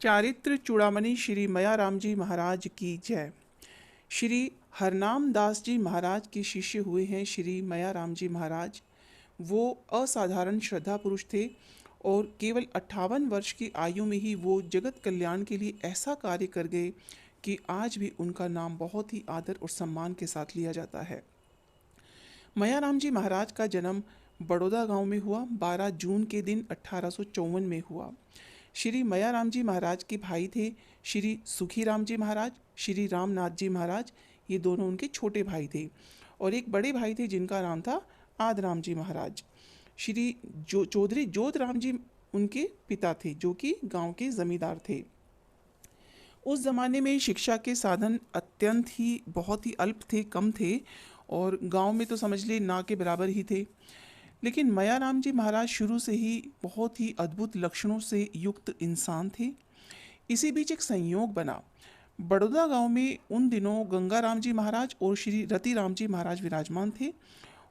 चारित्र चूड़ामणि श्री मयाराम जी महाराज की जय। श्री हरनाम दास जी महाराज के शिष्य हुए हैं श्री मयाराम जी महाराज। वो असाधारण श्रद्धा पुरुष थे और केवल 58 वर्ष की आयु में ही वो जगत कल्याण के लिए ऐसा कार्य कर गए कि आज भी उनका नाम बहुत ही आदर और सम्मान के साथ लिया जाता है। मयाराम जी महाराज का जन्म बड़ौदा गांव में हुआ। 12 जून के दिन 1854 में हुआ। श्री मयाराम जी महाराज के भाई थे श्री सुखीराम जी महाराज, श्री रामनाथ जी महाराज। ये दोनों उनके छोटे भाई थे और एक बड़े भाई थे जिनका नाम था आदराम जी महाराज। श्री चौधरी जोतराम जी उनके पिता थे जो कि गांव के जमींदार थे। उस ज़माने में शिक्षा के साधन अत्यंत ही बहुत ही अल्प थे, कम थे और गांव में तो समझ लिए ना के बराबर ही थे। लेकिन मयाराम जी महाराज शुरू से ही बहुत ही अद्भुत लक्षणों से युक्त इंसान थे। इसी बीच एक संयोग बना। बड़ौदा गांव में उन दिनों गंगाराम जी महाराज और श्री रतिराम जी महाराज विराजमान थे।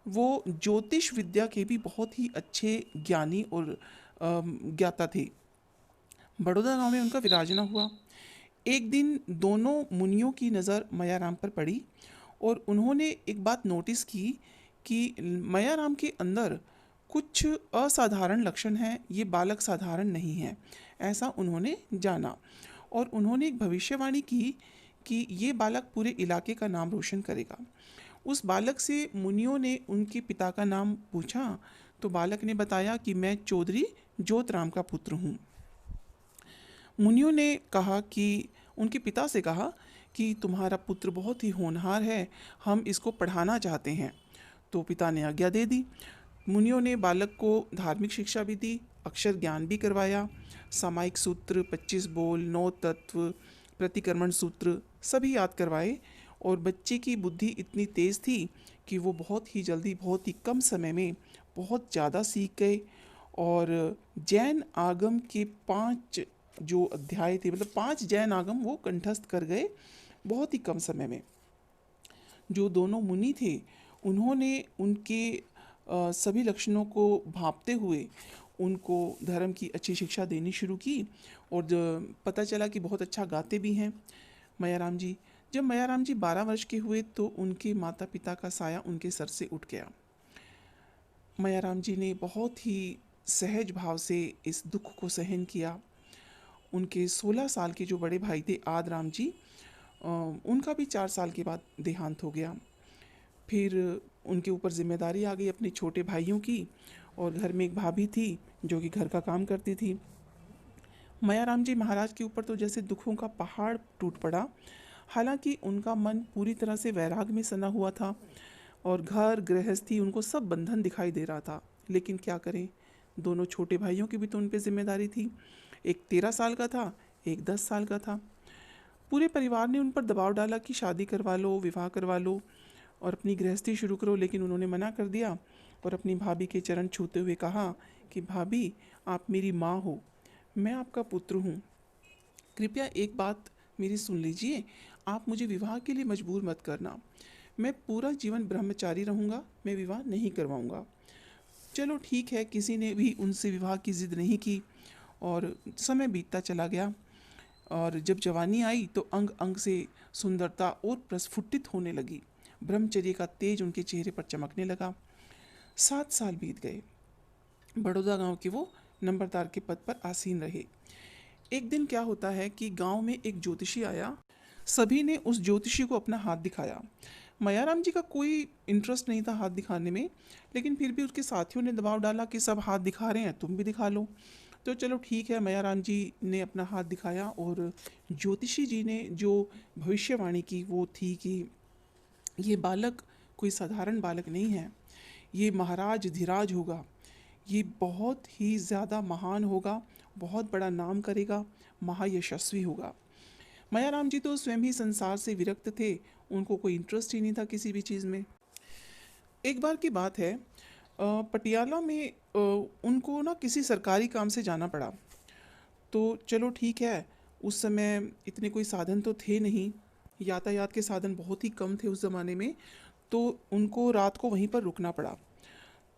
वो ज्योतिष विद्या के भी बहुत ही अच्छे ज्ञानी और ज्ञाता थे। बड़ौदा गांव में उनका विराजना हुआ। एक दिन दोनों मुनियों की नज़र मयाराम पर पड़ी और उन्होंने एक बात नोटिस की कि मयाराम के अंदर कुछ असाधारण लक्षण हैं, ये बालक साधारण नहीं है, ऐसा उन्होंने जाना। और उन्होंने एक भविष्यवाणी की कि ये बालक पूरे इलाके का नाम रोशन करेगा। उस बालक से मुनियों ने उनके पिता का नाम पूछा तो बालक ने बताया कि मैं चौधरी जोतराम का पुत्र हूँ। मुनियों ने कहा कि उनके पिता से कहा कि तुम्हारा पुत्र बहुत ही होनहार है, हम इसको पढ़ाना चाहते हैं। तो पिता ने आज्ञा दे दी। मुनियों ने बालक को धार्मिक शिक्षा भी दी, अक्षर ज्ञान भी करवाया, सामायिक सूत्र, 25 बोल, 9 तत्व, प्रतिक्रमण सूत्र सभी याद करवाए। और बच्चे की बुद्धि इतनी तेज़ थी कि वो बहुत ही जल्दी, बहुत ही कम समय में बहुत ज़्यादा सीख गए। और जैन आगम के 5 जो अध्याय थे, मतलब 5 जैन आगम वो कंठस्थ कर गए बहुत ही कम समय में। जो दोनों मुनि थे उन्होंने उनके सभी लक्षणों को भांपते हुए उनको धर्म की अच्छी शिक्षा देनी शुरू की। और पता चला कि बहुत अच्छा गाते भी हैं मयाराम जी। जब मयाराम जी 12 वर्ष के हुए तो उनके माता पिता का साया उनके सर से उठ गया। मयाराम जी ने बहुत ही सहज भाव से इस दुख को सहन किया। उनके 16 साल के जो बड़े भाई थे आदराम जी, उनका भी 4 साल के बाद देहांत हो गया। फिर उनके ऊपर जिम्मेदारी आ गई अपने छोटे भाइयों की और घर में एक भाभी थी जो कि घर का काम करती थी। मयाराम जी महाराज के ऊपर तो जैसे दुखों का पहाड़ टूट पड़ा। हालांकि उनका मन पूरी तरह से वैराग में सना हुआ था और घर गृहस्थी उनको सब बंधन दिखाई दे रहा था। लेकिन क्या करें, दोनों छोटे भाइयों की भी तो उन पर जिम्मेदारी थी। एक 13 साल का था, एक 10 साल का था। पूरे परिवार ने उन पर दबाव डाला कि शादी करवा लो, विवाह करवा लो और अपनी गृहस्थी शुरू करो, लेकिन उन्होंने मना कर दिया और अपनी भाभी के चरण छूते हुए कहा कि भाभी, आप मेरी माँ हो, मैं आपका पुत्र हूँ, कृपया एक बात मेरी सुन लीजिए, आप मुझे विवाह के लिए मजबूर मत करना। मैं पूरा जीवन ब्रह्मचारी रहूँगा, मैं विवाह नहीं करवाऊँगा। चलो ठीक है, किसी ने भी उनसे विवाह की जिद नहीं की और समय बीतता चला गया। और जब जवानी आई तो अंग अंग से सुंदरता और प्रस्फुटित होने लगी। ब्रह्मचर्य का तेज उनके चेहरे पर चमकने लगा। 7 साल बीत गए। बड़ौदा गांव के वो नंबरदार के पद पर आसीन रहे। एक दिन क्या होता है कि गांव में एक ज्योतिषी आया। सभी ने उस ज्योतिषी को अपना हाथ दिखाया। मयाराम जी का कोई इंटरेस्ट नहीं था हाथ दिखाने में, लेकिन फिर भी उसके साथियों ने दबाव डाला कि सब हाथ दिखा रहे हैं, तुम भी दिखा लो। तो चलो ठीक है, मयाराम जी ने अपना हाथ दिखाया और ज्योतिषी जी ने जो भविष्यवाणी की वो थी कि ये बालक कोई साधारण बालक नहीं है, ये महाराज धीराज होगा, ये बहुत ही ज़्यादा महान होगा, बहुत बड़ा नाम करेगा, महायशस्वी होगा। मयाराम जी तो स्वयं ही संसार से विरक्त थे, उनको कोई इंटरेस्ट ही नहीं था किसी भी चीज़ में। एक बार की बात है, पटियाला में उनको ना किसी सरकारी काम से जाना पड़ा। तो चलो ठीक है, उस समय इतने कोई साधन तो थे नहीं, यातायात के साधन बहुत ही कम थे उस ज़माने में, तो उनको रात को वहीं पर रुकना पड़ा।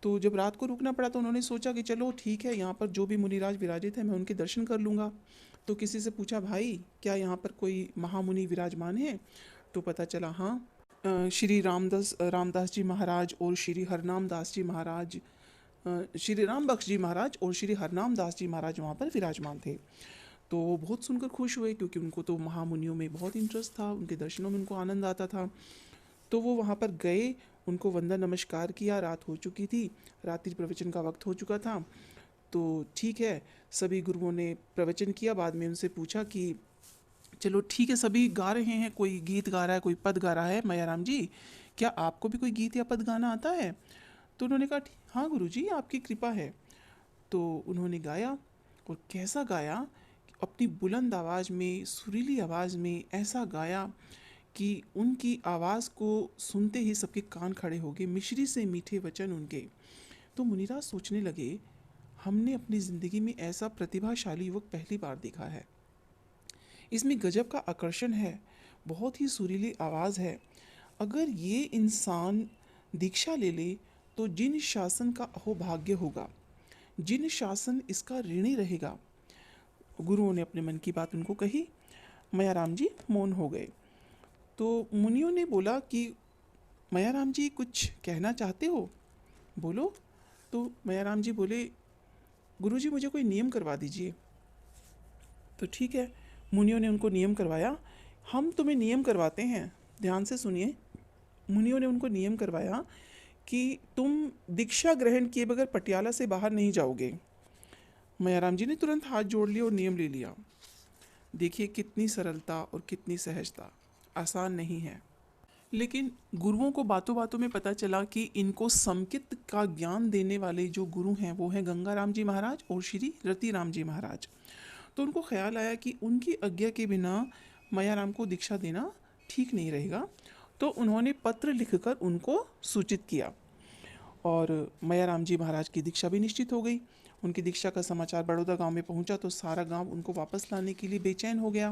तो जब रात को रुकना पड़ा तो उन्होंने सोचा कि चलो ठीक है, यहाँ पर जो भी मुनिराज विराजित है मैं उनके दर्शन कर लूँगा। तो किसी से पूछा, भाई क्या यहाँ पर कोई महामुनि विराजमान है? तो पता चला हाँ, श्री रामदास जी महाराज और श्री हरनाम दास जी महाराज, श्री राम बख्श जी महाराज और श्री हरनाम दास जी महाराज वहाँ पर विराजमान थे। तो वो बहुत सुनकर खुश हुए, क्योंकि उनको तो महामुनियों में बहुत इंटरेस्ट था, उनके दर्शनों में उनको आनंद आता था। तो वो वहाँ पर गए, उनको वंदन नमस्कार किया। रात हो चुकी थी, रात्रि प्रवचन का वक्त हो चुका था। तो ठीक है, सभी गुरुओं ने प्रवचन किया। बाद में उनसे पूछा कि चलो ठीक है, सभी गा रहे हैं, कोई गीत गा रहा है, कोई पद गा रहा है, मैयाराम जी क्या आपको भी कोई गीत या पद गाना आता है? तो उन्होंने कहा हाँ गुरुजी, आपकी कृपा है। तो उन्होंने गाया, और कैसा गाया, अपनी बुलंद आवाज़ में, सुरीली आवाज़ में ऐसा गाया कि उनकी आवाज़ को सुनते ही सबके कान खड़े हो गए, मिश्री से मीठे वचन उनके। तो मुनिराज सोचने लगे, हमने अपनी ज़िंदगी में ऐसा प्रतिभाशाली युवक पहली बार देखा है। इसमें गजब का आकर्षण है, बहुत ही सुरीली आवाज़ है। अगर ये इंसान दीक्षा ले ले तो जिन शासन का अहोभाग्य होगा, जिन शासन इसका ऋणी रहेगा। गुरुओं ने अपने मन की बात उनको कही। मैयाराम जी मौन हो गए। तो मुनियों ने बोला कि मैयाराम जी कुछ कहना चाहते हो, बोलो। तो मैयाराम जी बोले, गुरुजी मुझे कोई नियम करवा दीजिए। तो ठीक है, मुनियों ने उनको नियम करवाया। हम तुम्हें नियम करवाते हैं, ध्यान से सुनिए। मुनियों ने उनको नियम करवाया कि तुम दीक्षा ग्रहण किए बगैर पटियाला से बाहर नहीं जाओगे। मैयाराम जी ने तुरंत हाथ जोड़ लिया और नियम ले लिया। देखिए कितनी सरलता और कितनी सहजता, आसान नहीं है। लेकिन गुरुओं को बातों बातों में पता चला कि इनको समकित का ज्ञान देने वाले जो गुरु हैं वो हैं गंगाराम जी महाराज और श्री रतिराम जी महाराज। तो उनको ख्याल आया कि उनकी आज्ञा के बिना मैयाराम को दीक्षा देना ठीक नहीं रहेगा। तो उन्होंने पत्र लिखकर उनको सूचित किया, और मैयाराम जी महाराज की दीक्षा भी निश्चित हो गई। उनकी दीक्षा का समाचार बड़ौदा गांव में पहुंचा तो सारा गांव उनको वापस लाने के लिए बेचैन हो गया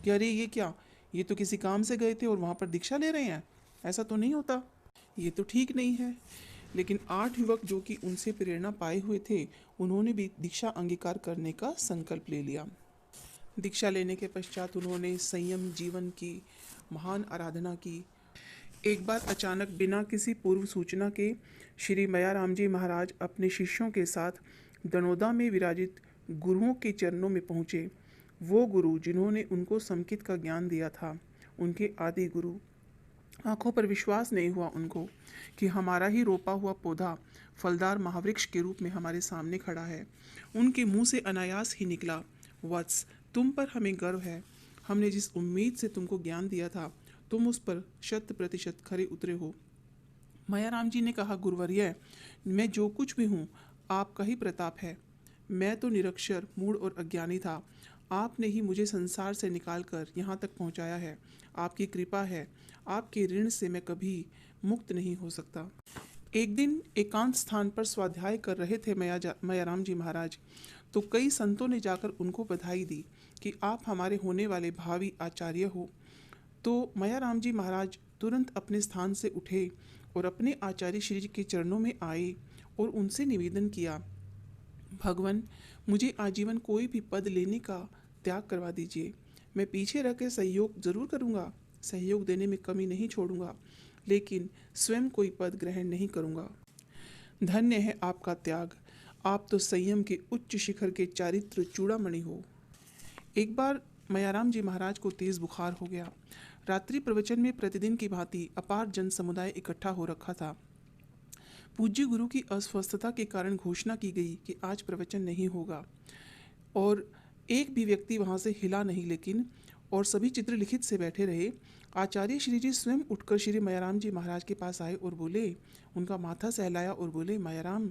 कि अरे ये क्या, ये तो किसी काम से गए थे और वहाँ पर दीक्षा ले रहे हैं, ऐसा तो नहीं होता, ये तो ठीक नहीं है। लेकिन 8 युवक जो कि उनसे प्रेरणा पाए हुए थे, उन्होंने भी दीक्षा अंगीकार करने का संकल्प ले लिया। दीक्षा लेने के पश्चात उन्होंने संयम जीवन की महान आराधना की। एक बार अचानक बिना किसी पूर्व सूचना के श्री मैयाराम जी महाराज अपने शिष्यों के साथ दनोदा में विराजित गुरुओं के चरणों में पहुँचे। वो गुरु जिन्होंने उनको समकित का ज्ञान दिया था, उनके आदि गुरु। आंखों पर विश्वास नहीं हुआ उनको कि हमारा ही रोपा हुआ पौधा फलदार महावृक्ष के रूप में हमारे सामने खड़ा है। उनके मुंह से अनायास ही निकला, वत्स तुम पर हमें गर्व है। हमने जिस उम्मीद से तुमको ज्ञान दिया था, तुम उस पर 100% खरे उतरे हो। मैयाराम जी ने कहा, गुरुवर्य मैं जो कुछ भी हूँ आपका ही प्रताप है। मैं तो निरक्षर, मूढ़ और अज्ञानी था, आपने ही मुझे संसार से निकालकर यहाँ तक पहुँचाया है। आपकी कृपा है, आपके ऋण से मैं कभी मुक्त नहीं हो सकता। एक दिन एकांत स्थान पर स्वाध्याय कर रहे थे मैयाराम जी महाराज, तो कई संतों ने जाकर उनको बधाई दी कि आप हमारे होने वाले भावी आचार्य हो। तो मैयाराम जी महाराज तुरंत अपने स्थान से उठे और अपने आचार्य श्री जी के चरणों में आए और उनसे निवेदन किया, भगवान मुझे आजीवन कोई भी पद लेने का त्याग करवा दीजिए। मैं पीछे रह के सहयोग ज़रूर करूँगा, सहयोग देने में कमी नहीं छोड़ूंगा, लेकिन स्वयं कोई पद ग्रहण नहीं करूँगा। धन्य है आपका त्याग, आप तो संयम के उच्च शिखर के चारित्र चूड़ामणि हो। एक बार मैयाराम जी महाराज को तेज बुखार हो गया। रात्रि प्रवचन में प्रतिदिन की भांति अपार जन समुदाय इकट्ठा हो रखा था। पूज्य गुरु की अस्वस्थता के कारण घोषणा की गई कि आज प्रवचन नहीं होगा, और एक भी व्यक्ति वहाँ से हिला नहीं, लेकिन और सभी चित्रलिखित से बैठे रहे। आचार्य श्री जी स्वयं उठकर श्री मैयाराम जी महाराज के पास आए और बोले, उनका माथा सहलाया और बोले, मैयाराम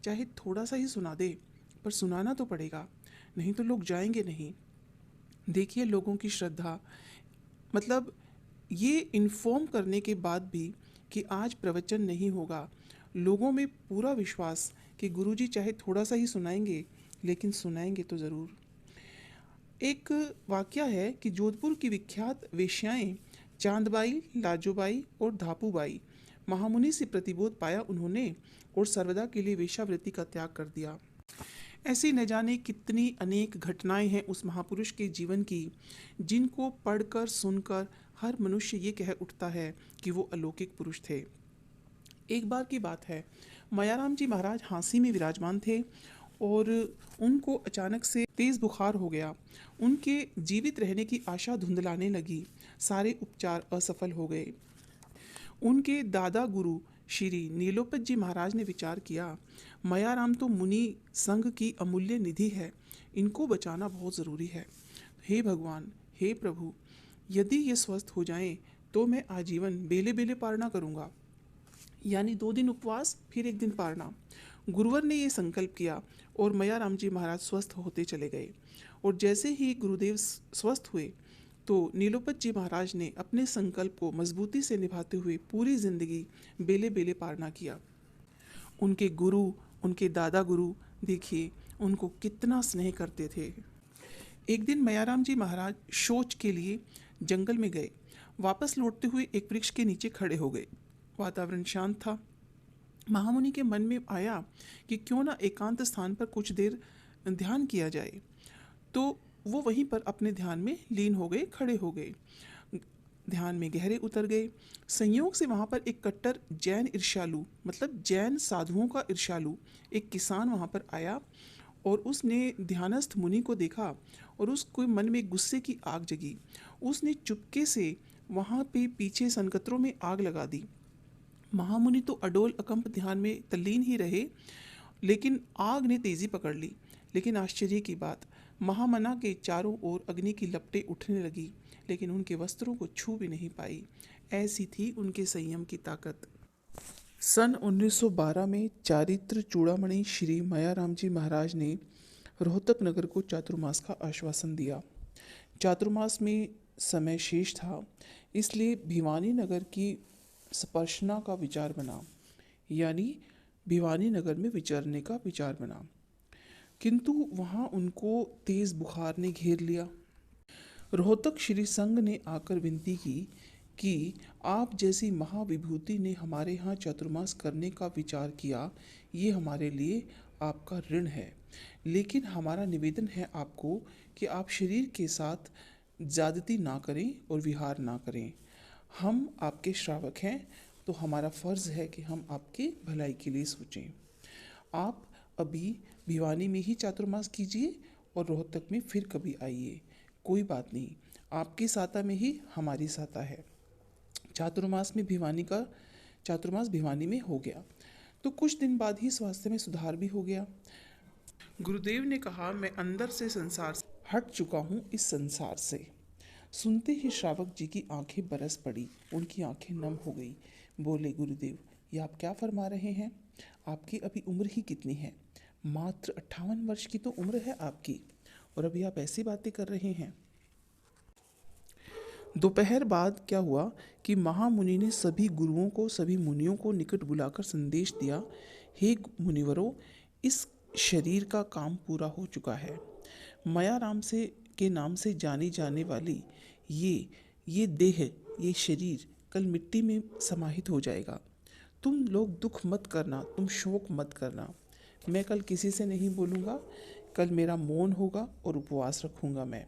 चाहे थोड़ा सा ही सुना दे, पर सुनाना तो पड़ेगा, नहीं तो लोग जाएंगे नहीं। देखिए लोगों की श्रद्धा, मतलब ये इन्फॉर्म करने के बाद भी कि आज प्रवचन नहीं होगा, लोगों में पूरा विश्वास कि गुरुजी चाहे थोड़ा सा ही सुनाएंगे, लेकिन सुनाएंगे तो ज़रूर। एक वाकया है कि जोधपुर की विख्यात वेश्याएं चांदबाई, लाजोबाई और धापूबाई महामुनि से प्रतिबोध पाया उन्होंने और सर्वदा के लिए वेश्यावृत्ति का त्याग कर दिया। ऐसी न जाने कितनी अनेक घटनाएं हैं उस महापुरुष के जीवन की, जिनको पढ़कर सुनकर हर मनुष्य ये कह उठता है कि वो अलौकिक पुरुष थे। एक बार की बात है, मायाराम जी महाराज हाँसी में विराजमान थे और उनको अचानक से तेज बुखार हो गया। उनके जीवित रहने की आशा धुंधलाने लगी। सारे उपचार असफल हो गए। उनके दादा गुरु श्री नीलोपत जी महाराज ने विचार किया, मायाराम तो मुनि संघ की अमूल्य निधि है, इनको बचाना बहुत ज़रूरी है। हे भगवान, हे प्रभु, यदि ये स्वस्थ हो जाएं तो मैं आजीवन बेले बेले पारना करूँगा, यानी 2 दिन उपवास फिर 1 दिन पारना। गुरुवर ने ये संकल्प किया और मायाराम जी महाराज स्वस्थ होते चले गए। और जैसे ही गुरुदेव स्वस्थ हुए तो नीलोपत जी महाराज ने अपने संकल्प को मजबूती से निभाते हुए पूरी जिंदगी बेले बेले पारना किया। उनके गुरु, उनके दादा गुरु, देखिए उनको कितना स्नेह करते थे। एक दिन मायाराम जी महाराज शौच के लिए जंगल में गए। वापस लौटते हुए एक वृक्ष के नीचे खड़े हो गए। वातावरण शांत था। महामुनि के मन में आया कि क्यों ना एकांत स्थान पर कुछ देर ध्यान किया जाए। तो वो वहीं पर अपने ध्यान में लीन हो गए, खड़े हो गए, ध्यान में गहरे उतर गए। संयोग से वहाँ पर एक कट्टर जैन ईर्ष्यालु, मतलब जैन साधुओं का ईर्ष्यालु एक किसान वहाँ पर आया और उसने ध्यानस्थ मुनि को देखा और उसको मन में गुस्से की आग जगी। उसने चुपके से वहाँ पे पीछे सनकतरों में आग लगा दी। महामुनि तो अडोल अकंप ध्यान में तल्लीन ही रहे, लेकिन आग ने तेजी पकड़ ली। लेकिन आश्चर्य की बात, महामना के चारों ओर अग्नि की लपटें उठने लगी, लेकिन उनके वस्त्रों को छू भी नहीं पाई। ऐसी थी उनके संयम की ताकत। सन 1912 में चारित्र चूड़ामणि श्री मायाराम जी महाराज ने रोहतक नगर को चातुर्मास का आश्वासन दिया। चातुर्मास में समय शेष था, इसलिए भिवानी नगर की स्पर्शना का विचार बना, यानी भिवानी नगर में विचरने का विचार बना। किंतु वहाँ उनको तेज बुखार ने घेर लिया। रोहतक श्री संघ ने आकर विनती की कि आप जैसी महाविभूति ने हमारे यहाँ चातुर्मास करने का विचार किया, ये हमारे लिए आपका ऋण है। लेकिन हमारा निवेदन है आपको कि आप शरीर के साथ ज्यादती ना करें और विहार ना करें। हम आपके श्रावक हैं, तो हमारा फ़र्ज़ है कि हम आपके भलाई के लिए सोचें। आप अभी भिवानी में ही चातुर्मास कीजिए और रोहतक में फिर कभी आइए, कोई बात नहीं, आपकी साता में ही हमारी साता है। चातुर्मास भिवानी में हो गया तो कुछ दिन बाद ही स्वास्थ्य में सुधार भी हो गया। गुरुदेव ने कहा, मैं अंदर से संसार से हट चुका हूँ, इस संसार से। सुनते ही श्रावक जी की आंखें बरस पड़ी, उनकी आंखें नम हो गई। बोले, गुरुदेव, ये आप क्या फरमा रहे हैं? आपकी अभी उम्र ही कितनी है? मात्र 58 वर्ष की तो उम्र है आपकी, और अभी आप ऐसी बातें कर रहे हैं। दोपहर बाद क्या हुआ कि महामुनि ने सभी गुरुओं को, सभी मुनियों को निकट बुलाकर संदेश दिया, हे मुनिवरों, इस शरीर का काम पूरा हो चुका है। मायाराम से के नाम से जानी जाने वाली ये देह, ये शरीर कल मिट्टी में समाहित हो जाएगा। तुम लोग दुख मत करना, तुम शोक मत करना। मैं कल किसी से नहीं बोलूँगा, कल मेरा मौन होगा और उपवास रखूँगा मैं।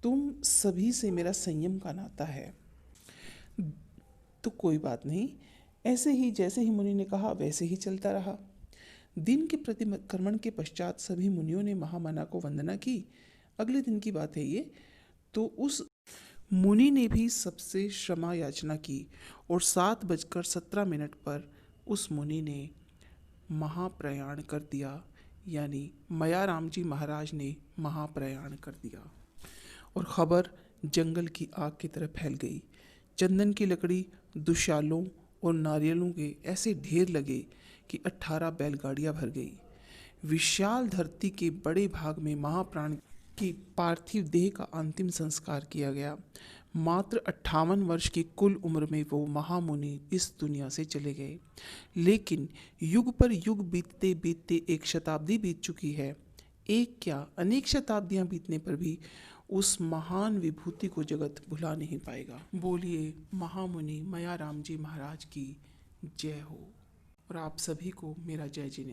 तुम सभी से मेरा संयम का नाता है, तो कोई बात नहीं। ऐसे ही जैसे ही मुनि ने कहा वैसे ही चलता रहा। दिन के प्रतिक्रमण के पश्चात सभी मुनियों ने महामना को वंदना की। अगले दिन की बात है ये। तो उस मुनि ने भी सबसे क्षमा याचना की और 7:17 पर उस मुनि ने महाप्रयाण कर दिया, यानी मायाराम जी महाराज ने महाप्रयाण कर दिया। और खबर जंगल की आग की तरह फैल गई। चंदन की लकड़ी, दुशालों और नारियलों के ऐसे ढेर लगे कि 18 बैलगाड़ियां भर गई। विशाल धरती के बड़े भाग में महाप्राण की पार्थिव देह का अंतिम संस्कार किया गया। मात्र 58 वर्ष की कुल उम्र में वो महामुनि इस दुनिया से चले गए। लेकिन युग पर युग बीतते बीतते 1 शताब्दी बीत चुकी है। एक क्या अनेक शताब्दियां बीतने पर भी उस महान विभूति को जगत भुला नहीं पाएगा। बोलिए महामुनि मयाराम जी महाराज की जय हो। और आप सभी को मेरा जय जिनेंद्र।